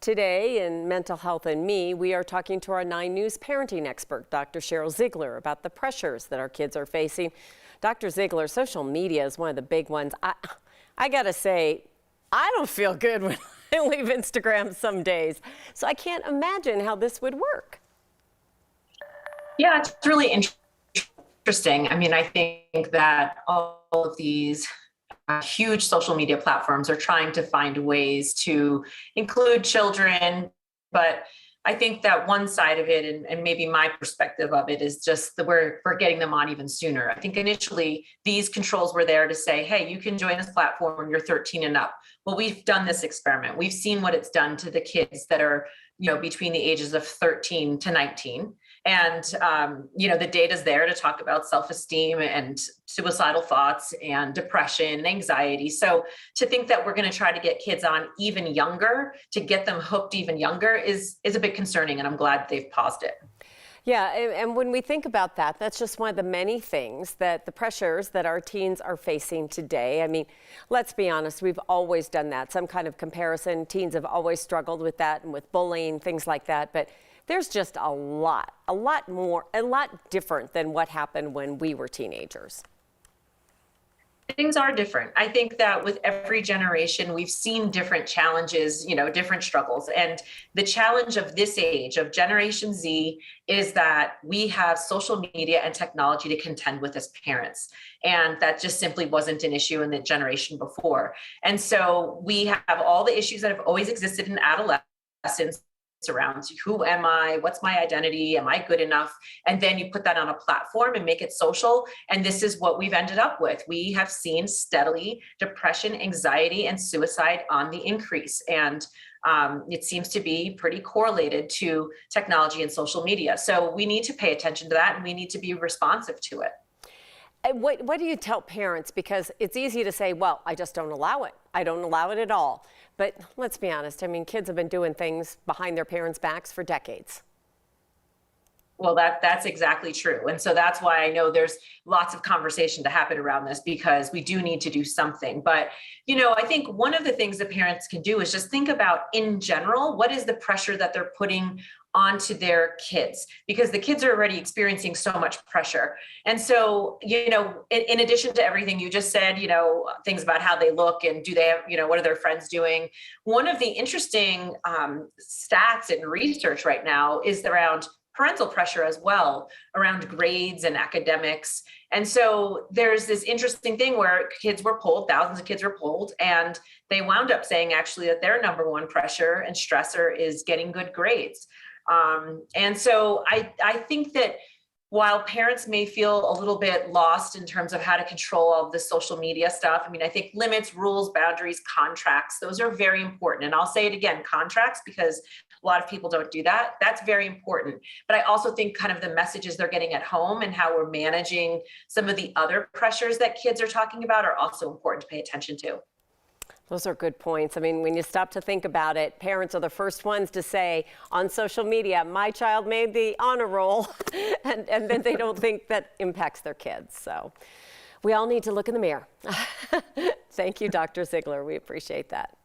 Today in Mental Health and Me, we are talking to our 9 News parenting expert, Dr. Sheryl Ziegler, about the pressures that our kids are facing. Dr. Ziegler, social media is one of the big ones. I gotta say, I don't feel good when I leave Instagram some days, so I can't imagine how this would work. Yeah, it's really interesting. I mean, I think that all of these huge social media platforms are trying to find ways to include children, but I think that one side of it, and maybe my perspective of it, is just that we're getting them on even sooner. I think initially these controls were there to say, hey, you can join this platform when you're 13 and up. Well, we've done this experiment. We've seen what it's done to the kids that are, between the ages of 13 to 19. And, the data's there to talk about self-esteem and suicidal thoughts and depression and anxiety. So to think that we're going to try to get kids on even younger, to get them hooked even younger is a bit concerning. And I'm glad they've paused it. Yeah, and when we think about that, that's just one of the many things that the pressures that our teens are facing today. I mean, let's be honest, we've always done that. Some kind of comparison. Teens have always struggled with that and with bullying, things like that. But there's just a lot different than what happened when we were teenagers. Things are different. I think that with every generation, we've seen different challenges, different struggles. And the challenge of this age, of Generation Z, is that we have social media and technology to contend with as parents. And that just simply wasn't an issue in the generation before. And so we have all the issues that have always existed in adolescence around who am I, what's my identity, am I good enough? And then you put that on a platform and make it social. And this is what we've ended up with. We have seen steadily depression, anxiety, and suicide on the increase. And it seems to be pretty correlated to technology and social media. So we need to pay attention to that, and we need to be responsive to it. What do you tell parents? Because it's easy to say, well, I just don't allow it. I don't allow it at all. But let's be honest. I mean, kids have been doing things behind their parents' backs for decades. Well, that's exactly true. And so that's why I know there's lots of conversation to happen around this, because we do need to do something. But, I think one of the things that parents can do is just think about, in general, what is the pressure that they're putting onto their kids, because the kids are already experiencing so much pressure. And so, in addition to everything you just said, things about how they look and do they have, what are their friends doing? One of the interesting stats and research right now is around parental pressure as well, around grades and academics. And so there's this interesting thing where kids were polled, thousands of kids were polled, and they wound up saying actually that their number one pressure and stressor is getting good grades. And so I think that while parents may feel a little bit lost in terms of how to control all of the social media stuff, I mean, I think limits, rules, boundaries, contracts, those are very important. And I'll say it again, contracts, because a lot of people don't do that. That's very important. But I also think kind of the messages they're getting at home and how we're managing some of the other pressures that kids are talking about are also important to pay attention to. Those are good points. I mean, when you stop to think about it, parents are the first ones to say on social media, my child made the honor roll, and then they don't think that impacts their kids. So we all need to look in the mirror. Thank you, Dr. Ziegler. We appreciate that.